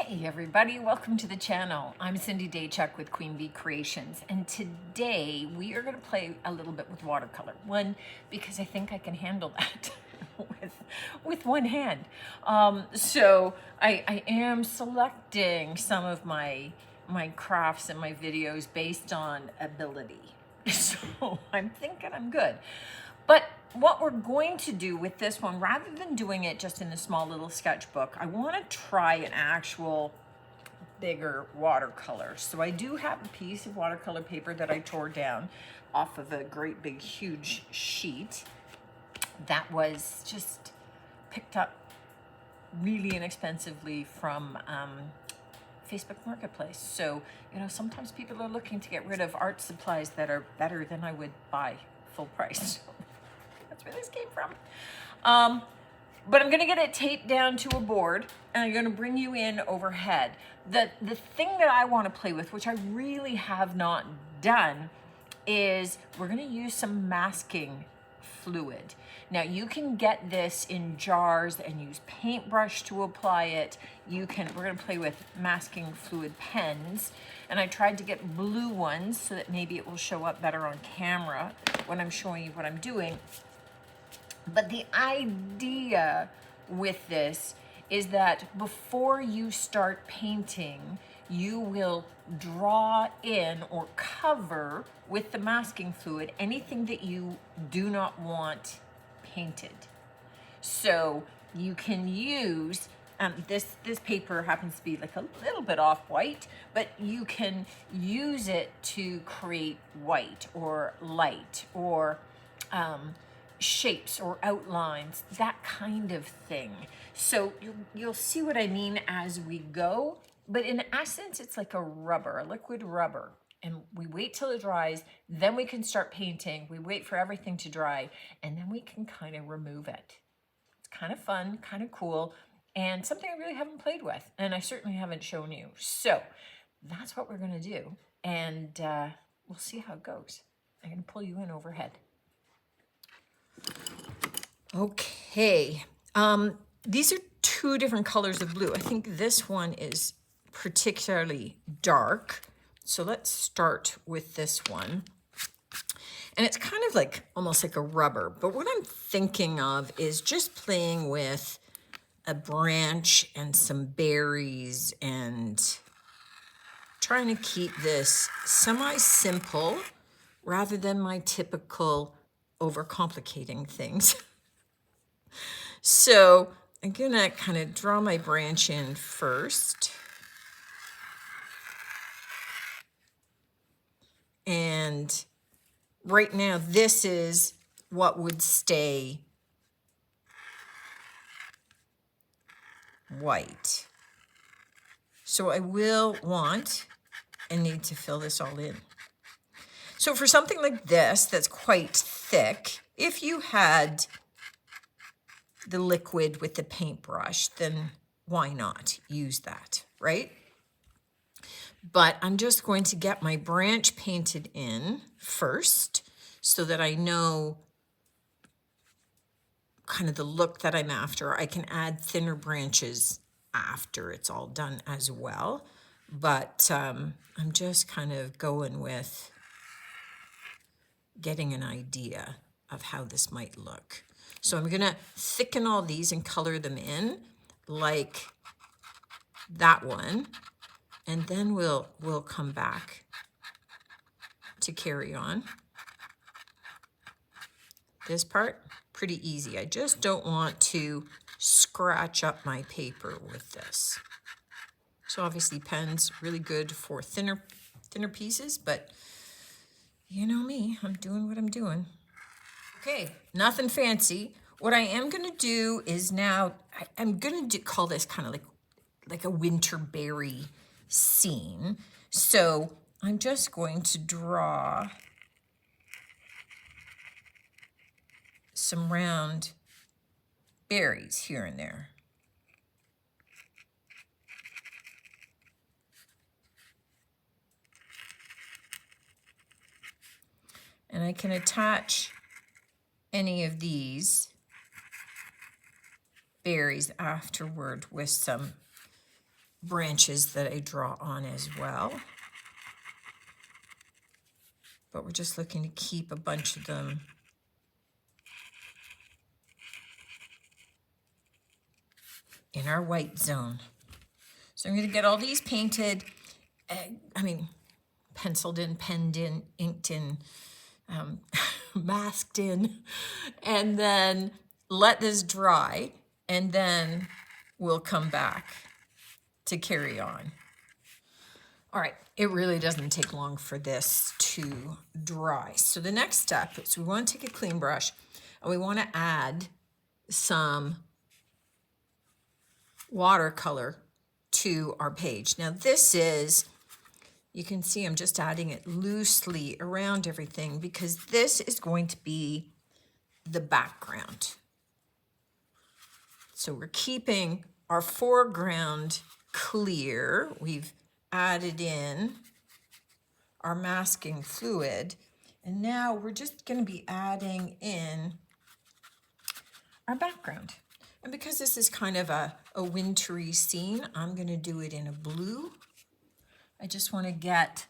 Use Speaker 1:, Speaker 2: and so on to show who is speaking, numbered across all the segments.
Speaker 1: Hey everybody, welcome to the channel. I'm Cindy Daychuck with Queen Bee Creations, and today we are going to play a little bit with watercolor. One, because I think I can handle that with one hand. So I am selecting some of my crafts and my videos based on ability. So I'm thinking I'm good. But what we're going to do with this one, rather than doing it just in a small little sketchbook, I want to try an actual bigger watercolor. So I do have a piece of watercolor paper that I tore down off of a great big huge sheet that was just picked up really inexpensively from Facebook Marketplace. So, you know, sometimes people are looking to get rid of art supplies that are better than I would buy full price. That's where this came from. But I'm gonna get it taped down to a board and I'm gonna bring you in overhead. The thing that I wanna play with, which I really have not done, is we're gonna use some masking fluid. Now you can get this in jars and use paintbrush to apply it. We're gonna play with masking fluid pens. And I tried to get blue ones so that maybe it will show up better on camera when I'm showing you what I'm doing. But the idea with this is that before you start painting, you will draw in or cover with the masking fluid anything that you do not want painted. So you can use, this paper happens to be like a little bit off-white, but you can use it to create white or light or shapes or outlines, that kind of thing. So you'll see what I mean as we go, but in essence, it's like a rubber, a liquid rubber. And we wait till it dries, then we can start painting. We wait for everything to dry, and then we can kind of remove it. It's kind of fun, kind of cool, and something I really haven't played with, and I certainly haven't shown you. So that's what we're gonna do, and we'll see how it goes. I'm gonna pull you in overhead. Okay, these are two different colors of blue. I think this one is particularly dark. So let's start with this one. And it's kind of like, almost like a rubber. But what I'm thinking of is just playing with a branch and some berries and trying to keep this semi-simple rather than my typical overcomplicating things. So I'm gonna kind of draw my branch in first. And right now, this is what would stay white. So I will want and need to fill this all in. So for something like this, that's quite thick, if you had the liquid with the paintbrush, then why not use that, right? But I'm just going to get my branch painted in first so that I know kind of the look that I'm after. I can add thinner branches after it's all done as well. But I'm just kind of going with getting an idea of how this might look. So I'm gonna thicken all these and color them in like that one. And then we'll come back to carry on. This part, pretty easy. I just don't want to scratch up my paper with this. So obviously pens, really good for thinner pieces, but you know me, I'm doing what I'm doing. Okay, nothing fancy. What I am gonna do is now, I'm gonna call this kind of like a winter berry scene. So I'm just going to draw some round berries here and there. And I can attach any of these berries afterward with some branches that I draw on as well. But we're just looking to keep a bunch of them in our white zone. So I'm going to get all these painted, penciled in, penned in, inked in, masked in, and then let this dry, and then we'll come back to carry on. All right, it really doesn't take long for this to dry. So the next step is we want to take a clean brush and we want to add some watercolor to our page. Now this is, you can see I'm just adding it loosely around everything because this is going to be the background. So we're keeping our foreground clear. We've added in our masking fluid, and now we're just going to be adding in our background. And because this is kind of a wintry scene, I'm going to do it in a blue. I just want to get,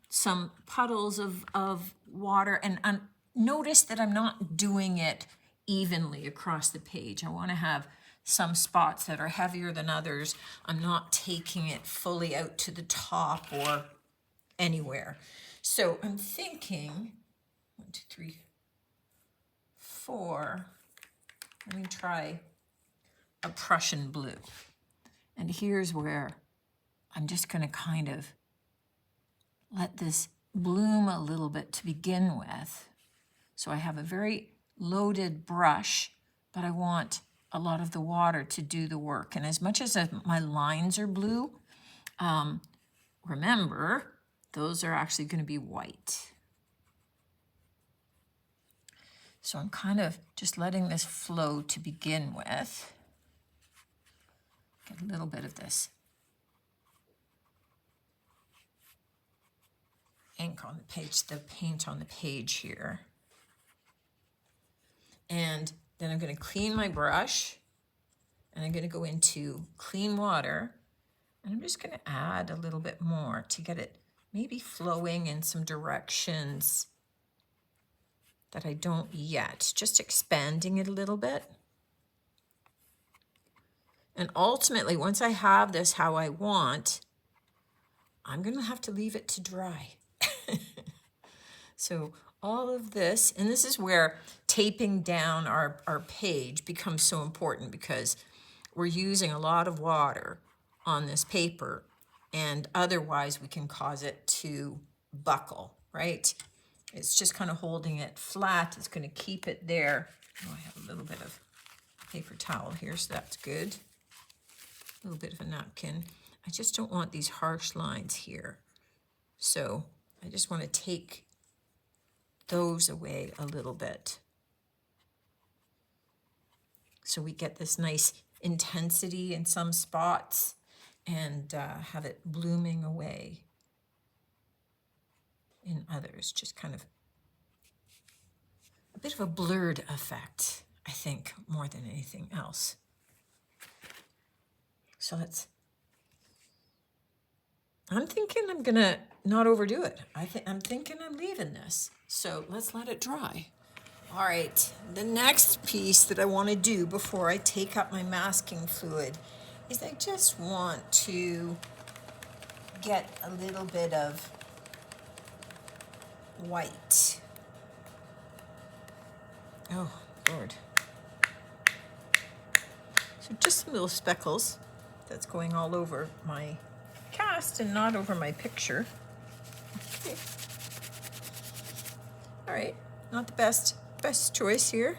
Speaker 1: some puddles of water, and notice that I'm not doing it evenly across the page. I want to have some spots that are heavier than others. I'm not taking it fully out to the top or anywhere. So I'm thinking 1, 2, 3, 4. Let me try a Prussian blue. And here's where I'm just going to kind of let this bloom a little bit to begin with. So I have a very loaded brush, but I want a lot of the water to do the work. And as much as my lines are blue, remember, those are actually going to be white. So I'm kind of just letting this flow to begin with. Get a little bit of this ink on the page, the paint on the page here. And then I'm going to clean my brush, and I'm going to go into clean water, and I'm just going to add a little bit more to get it maybe flowing in some directions that I don't yet, just expanding it a little bit. And ultimately, once I have this how I want, I'm going to have to leave it to dry. So all of this, and this is where taping down our page becomes so important, because we're using a lot of water on this paper, and otherwise we can cause it to buckle, right? It's just kind of holding it flat. It's going to keep it there. Oh, I have a little bit of paper towel here, so that's good. A little bit of a napkin. I just don't want these harsh lines here. So I just want to take those away a little bit, so we get this nice intensity in some spots and have it blooming away in others. Just kind of a bit of a blurred effect, I think, more than anything else. So I'm thinking I'm gonna not overdo it. I'm thinking I'm leaving this. So let's let it dry. All right, the next piece that I want to do before I take up my masking fluid is I just want to get a little bit of white. Oh, Lord. So just some little speckles that's going all over my cast and not over my picture. Okay. All right, not the best choice here.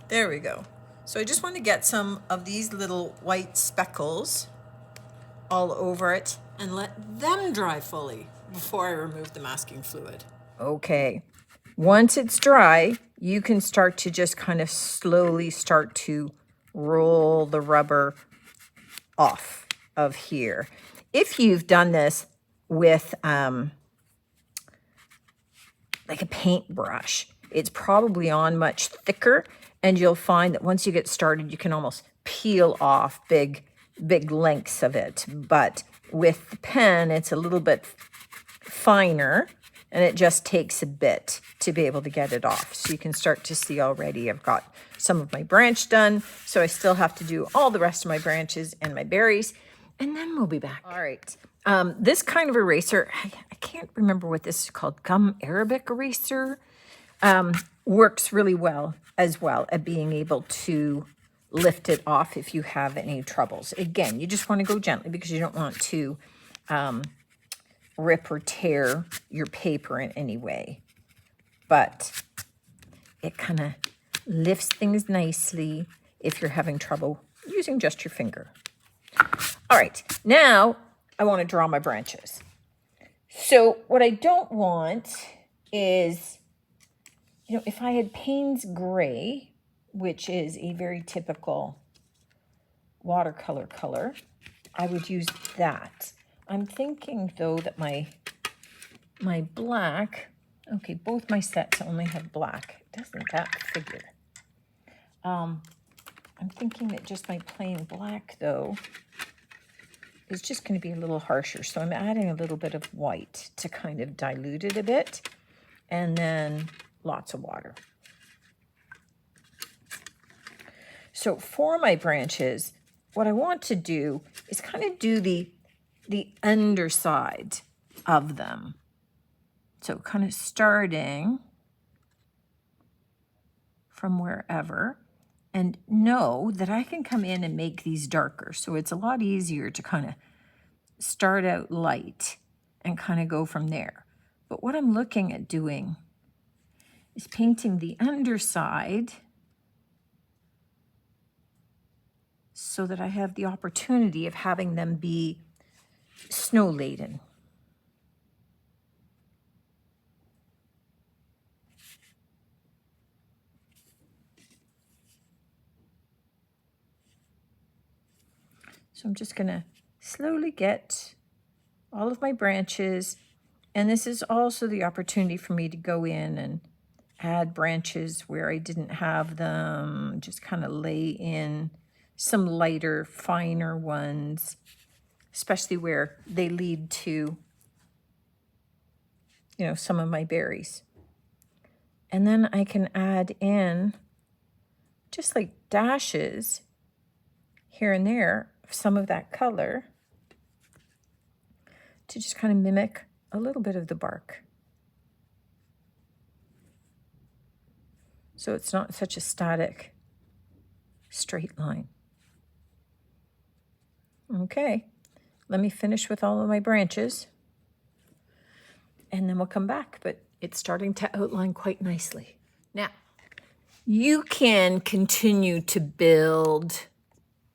Speaker 1: There we go. So I just want to get some of these little white speckles all over it and let them dry fully before I remove the masking fluid. Okay, once it's dry, you can start to just kind of slowly start to roll the rubber off of here. If you've done this with like a paintbrush, it's probably on much thicker, and you'll find that once you get started, you can almost peel off big lengths of it. But with the pen, it's a little bit finer, and it just takes a bit to be able to get it off. So you can start to see already I've got some of my branch done. So I still have to do all the rest of my branches and my berries, and then we'll be back. All right. This kind of eraser, I can't remember what this is called, gum Arabic eraser, works really well as well at being able to lift it off if you have any troubles. Again, you just want to go gently because you don't want to rip or tear your paper in any way. But it kind of lifts things nicely if you're having trouble using just your finger. All right, now I want to draw my branches. So what I don't want is, if I had Payne's Gray, which is a very typical watercolor color, I would use that. I'm thinking, though, that my black, okay, both my sets only have black. Doesn't that figure? I'm thinking that just my plain black, though, is just going to be a little harsher. So I'm adding a little bit of white to kind of dilute it a bit, and then lots of water. So for my branches, what I want to do is kind of do the underside of them. So kind of starting from wherever, and know that I can come in and make these darker. So it's a lot easier to kind of start out light and kind of go from there. But what I'm looking at doing is painting the underside so that I have the opportunity of having them be snow laden. So I'm just going to slowly get all of my branches, and this is also the opportunity for me to go in and add branches where I didn't have them, just kind of lay in some lighter, finer ones, especially where they lead to, some of my berries. And then I can add in just like dashes here and there of some of that color to just kind of mimic a little bit of the bark. So it's not such a static, straight line. Okay, let me finish with all of my branches, and then we'll come back, but it's starting to outline quite nicely. Now, you can continue to build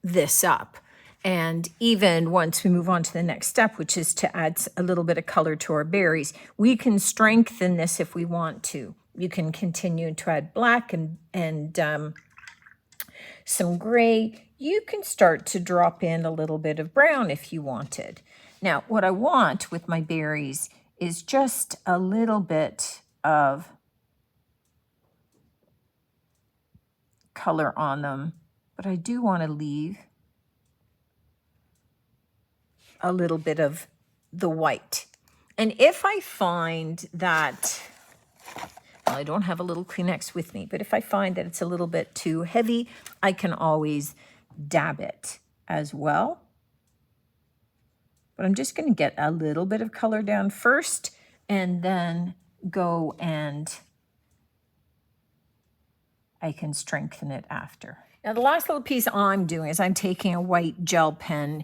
Speaker 1: this up, and even once we move on to the next step, which is to add a little bit of color to our berries, we can strengthen this if we want to. You can continue to add black and some gray. You can start to drop in a little bit of brown if you wanted. Now, what I want with my berries is just a little bit of color on them, but I do want to leave a little bit of the white. And if I find that, well, I don't have a little Kleenex with me, but if I find that it's a little bit too heavy, I can always dab it as well. But I'm just going to get a little bit of color down first, and then go and I can strengthen it after. Now, the last little piece I'm doing is I'm taking a white gel pen.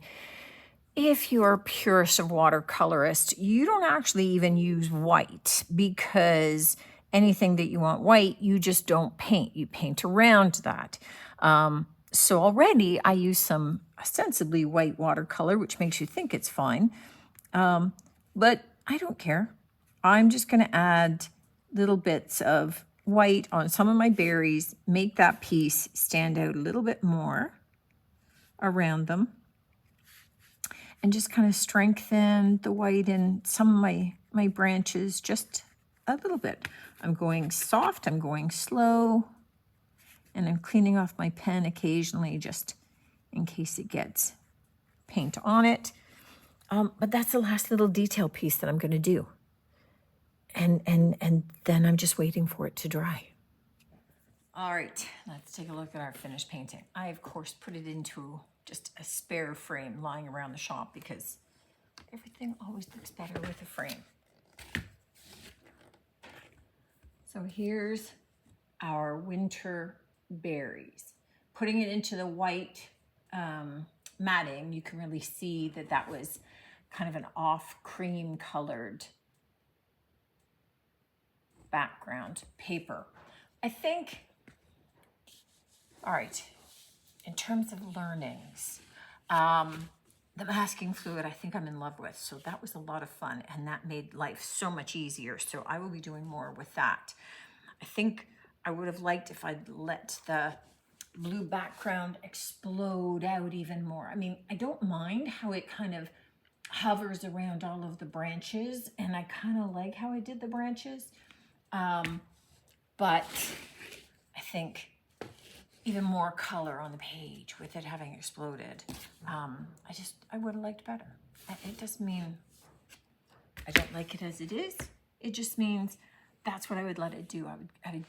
Speaker 1: If you're a purist of watercolorist, you don't actually even use white, because anything that you want white, you just don't paint. You paint around that. So already I use some ostensibly white watercolor, which makes you think it's fine. But I don't care. I'm just going to add little bits of white on some of my berries, make that piece stand out a little bit more around them, and just kind of strengthen the white in some of my branches just a little bit. I'm going soft, I'm going slow, and I'm cleaning off my pen occasionally, just in case it gets paint on it. But that's the last little detail piece that I'm going to do. And then I'm just waiting for it to dry. All right, let's take a look at our finished painting. I, of course, put it into just a spare frame lying around the shop because everything always looks better with a frame. So here's our winter berries. Putting it into the white matting, you can really see that that was kind of an off cream colored background paper. I think, all right, in terms of learnings, the masking fluid I think I'm in love with. So that was a lot of fun and that made life so much easier. So I will be doing more with that. I think I would have liked if I'd let the blue background explode out even more. I mean, I don't mind how it kind of hovers around all of the branches, and I kind of like how I did the branches. But I think even more color on the page with it having exploded. I would have liked better. It doesn't mean I don't like it as it is. It just means that's what I would let it do. I would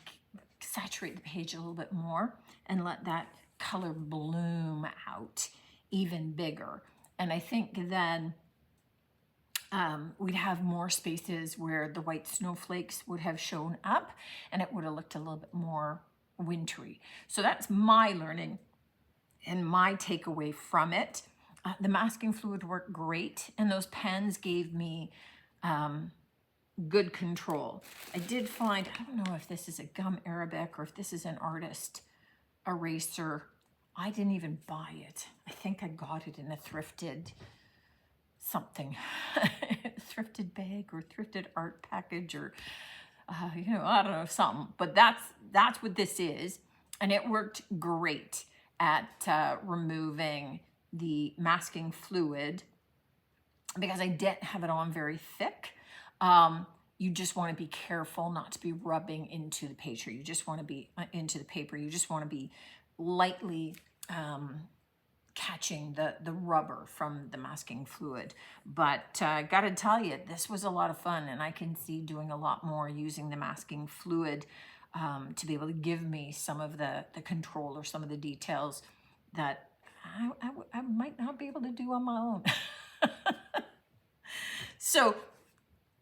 Speaker 1: saturate the page a little bit more and let that color bloom out even bigger. And I think then we'd have more spaces where the white snowflakes would have shown up and it would have looked a little bit more wintry. So that's my learning and my takeaway from it. The masking fluid worked great and those pens gave me good control. I did find, I don't know if this is a gum Arabic or if this is an artist eraser. I didn't even buy it. I think I got it in a thrifted something, thrifted bag or thrifted art package or, I don't know, something. But that's what this is. And it worked great at removing the masking fluid because I didn't have it on very thick. You just want to be careful not to be rubbing into the paper. You just want to be into the paper. You just want to be lightly catching the rubber from the masking fluid. But gotta tell you, this was a lot of fun and I can see doing a lot more using the masking fluid to be able to give me some of the control or some of the details that I might not be able to do on my own. So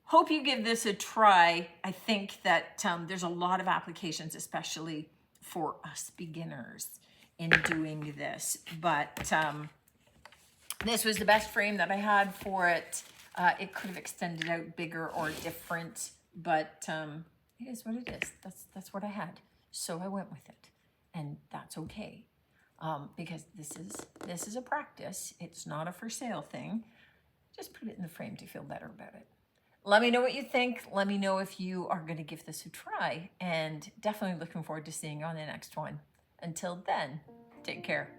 Speaker 1: hope you give this a try. I think that there's a lot of applications, especially for us beginners in doing this. But this was the best frame that I had for it. It could have extended out bigger or different, but it is what it is. That's what I had. So I went with it, and that's okay. Because this is a practice. It's not a for sale thing. Just put it in the frame to feel better about it. Let me know what you think. Let me know if you are going to give this a try, and definitely looking forward to seeing you on the next one. Until then, take care.